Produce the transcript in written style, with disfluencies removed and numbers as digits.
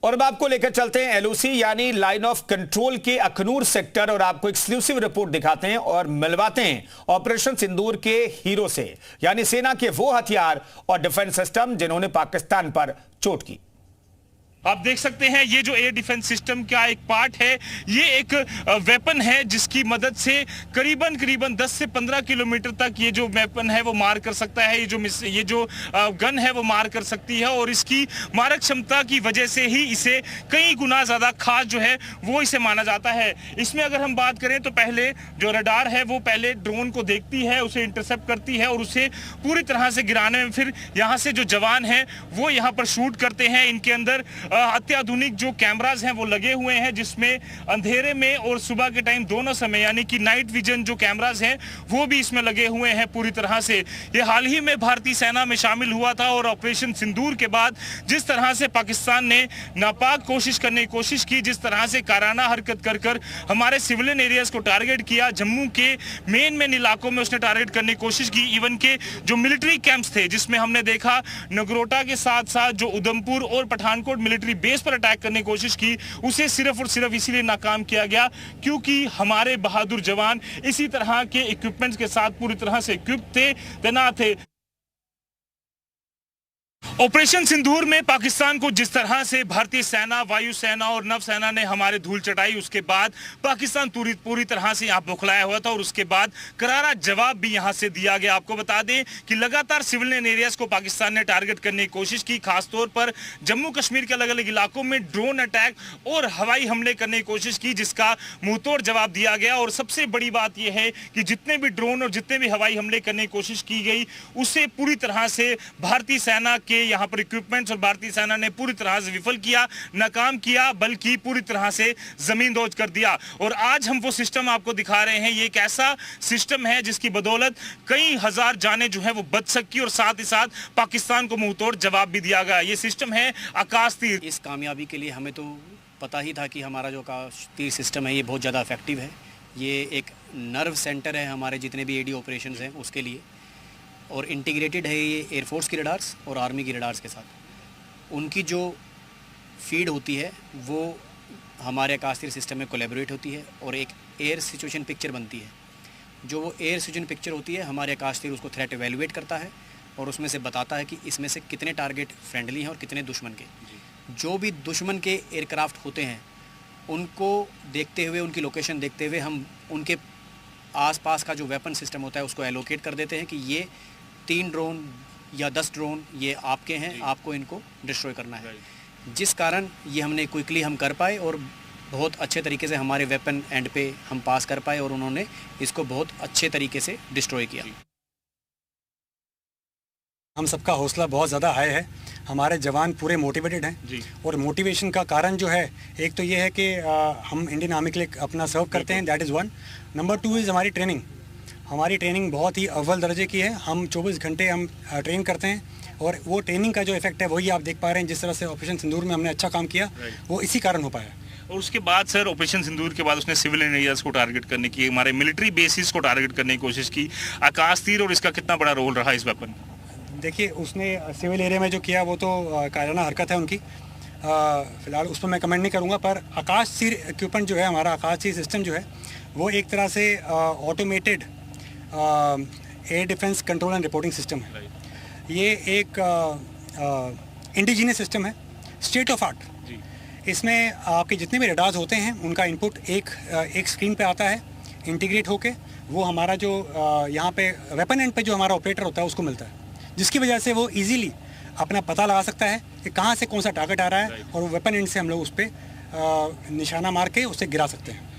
और अब आपको लेकर चलते हैं एलओसी यानी लाइन ऑफ कंट्रोल के अखनूर सेक्टर और आपको एक्सक्लूसिव रिपोर्ट दिखाते हैं और मिलवाते हैं ऑपरेशन सिंदूर के हीरो से, यानी सेना के वो हथियार और डिफेंस सिस्टम जिन्होंने पाकिस्तान पर चोट की। आप देख सकते हैं ये जो एयर डिफेंस सिस्टम का एक पार्ट है, ये एक वेपन है जिसकी मदद से करीबन 10 से 15 किलोमीटर तक ये जो वेपन है वो मार कर सकता है। ये जो गन है वो मार कर सकती है और इसकी मारक क्षमता की वजह से ही इसे कई गुना ज्यादा खास जो है वो इसे माना जाता है। इसमें अगर हम बात करें तो पहले जो रडार है वो पहले ड्रोन को देखती है, उसे इंटरसेप्ट करती है और उसे पूरी तरह से गिराने में फिर यहाँ से जो जवान है वो यहाँ पर शूट करते हैं। इनके अंदर अत्याधुनिक जो कैमरास हैं वो लगे हुए हैं जिसमें अंधेरे में और सुबह के टाइम दोनों समय यानी कि नाइट विजन जो कैमरास हैं वो भी इसमें लगे हुए हैं पूरी तरह से। ये हाल ही में भारतीय सेना में शामिल हुआ था और ऑपरेशन सिंदूर के बाद जिस तरह से पाकिस्तान ने नापाक कोशिश करने की कोशिश की, जिस तरह से काराना हरकत कर कर हमारे सिविलियन एरियाज को टारगेट किया, जम्मू के मेन इलाकों में उसने टारगेट करने की कोशिश की। इवन के जो मिलिट्री कैंप्स थे जिसमें हमने देखा नगरोटा के साथ साथ जो उधमपुर और पठानकोट मिलिट्री बेस पर अटैक करने की कोशिश की, उसे सिर्फ और सिर्फ इसीलिए नाकाम किया गया क्योंकि हमारे बहादुर जवान इसी तरह के इक्विपमेंट्स के साथ पूरी तरह से इक्विप्ड थे, तैनात थे। ऑपरेशन सिंदूर में पाकिस्तान को जिस तरह से भारतीय सेना, वायुसेना और नवसेना ने हमारे धूल चटाई, उसके बाद पाकिस्तान पूरी तरह से यहाँ बौखलाया हुआ था और उसके बाद करारा जवाब भी यहाँ से दिया गया। आपको बता दें कि लगातार सिविलियन एरियाज को पाकिस्तान ने टारगेट करने की कोशिश की, खासतौर पर जम्मू कश्मीर के अलग अलग इलाकों में ड्रोन अटैक और हवाई हमले करने की कोशिश की, जिसका मुंहतोड़ जवाब दिया गया। और सबसे बड़ी बात यह है कि जितने भी ड्रोन और जितने भी हवाई हमले करने की कोशिश की गई उसे पूरी तरह से भारतीय सेना के यहाँ पर इक्विपमेंट्स और भारतीय सेना ने पूरी तरह से विफल किया, नाकाम किया, बल्कि पूरी तरह से जमींदोज कर दिया। और आज हम वो सिस्टम आपको दिखा रहे हैं। ये एक ऐसा सिस्टम है जिसकी बदौलत कई हजार जानें जो है वो बच सकी और साथ ही साथ पाकिस्तान को मुंहतोड़ जवाब भी दिया गया। ये सिस्टम है आकाश तीर। इस कामयाबी के लिए हमें तो पता ही था कि हमारा जो आकाश तीर सिस्टम है ये बहुत ज़्यादा इफेक्टिव है। ये एक नर्व सेंटर है हमारे जितने भी एडी ऑपरेशंस हैं उसके लिए, और इंटीग्रेटेड है ये एयरफोर्स की रडार्स और आर्मी की रडार्स के साथ। उनकी जो फीड होती है वो हमारे आकाश तीर सिस्टम में कोलैबोरेट होती है और एक एयर सिचुएशन पिक्चर बनती है। जो वो एयर सिचुएशन पिक्चर होती है हमारे आकाश तीर उसको थ्रेट एवेल्युएट करता है और उसमें से बताता है कि इसमें से कितने टारगेट फ्रेंडली हैं और कितने दुश्मन के। जो भी दुश्मन के एयरक्राफ्ट होते हैं उनको देखते हुए, उनकी लोकेशन देखते हुए हम उनके आसपास का जो वेपन सिस्टम होता है उसको एलोकेट कर देते हैं कि ये 3 ड्रोन या 10 ड्रोन ये आपके हैं, आपको इनको डिस्ट्रॉय करना है। जिस कारण ये हमने क्विकली हम कर पाए और बहुत अच्छे तरीके से हमारे वेपन एंड पे हम पास कर पाए और उन्होंने इसको बहुत अच्छे तरीके से डिस्ट्रॉय किया। हम सबका हौसला बहुत ज़्यादा हाई है, हमारे जवान पूरे मोटिवेटेड हैं जी। और मोटिवेशन का कारण जो है एक तो ये है कि हम इंडियन आर्मी के लिए अपना सर्व करते हैं, that is one. Number 2 is हमारी ट्रेनिंग। हमारी ट्रेनिंग बहुत ही अव्वल दर्जे की है। हम 24 घंटे हम ट्रेन करते हैं और वो ट्रेनिंग का जो इफेक्ट है वही आप देख पा रहे हैं। जिस तरह से ऑपरेशन सिंदूर में हमने अच्छा काम किया वो इसी कारण हो पाया। और उसके बाद सर ऑपरेशन सिंदूर के बाद उसने सिविलियन एरियाज को टारगेट करने की, हमारे मिलिट्री बेसिस को टारगेट करने की कोशिश की। आकाश तीर और इसका कितना बड़ा रोल रहा इस वेपन? देखिए उसने सिविल एरिया में जो किया वो तो कायराना हरकत है उनकी, फ़िलहाल उस पर मैं कमेंट नहीं करूँगा। पर आकाश तीर इक्विपमेंट जो है, हमारा आकाश तीर सिस्टम जो है वो एक तरह से automated air defence control and reporting system है। ये एक इंडिजीनियस सिस्टम है, स्टेट ऑफ आर्ट। इसमें आपके जितने भी रडार्स होते हैं उनका इनपुट एक स्क्रीन पे आता है, इंटीग्रेट होके वो हमारा जो यहाँ पे वेपन एंड पे जो हमारा ऑपरेटर होता है उसको मिलता है, जिसकी वजह से वो इजीली अपना पता लगा सकता है कि कहाँ से कौन सा टारगेट आ रहा है और वेपन एंड से हम लोग उस पर निशाना मार के उसे गिरा सकते हैं।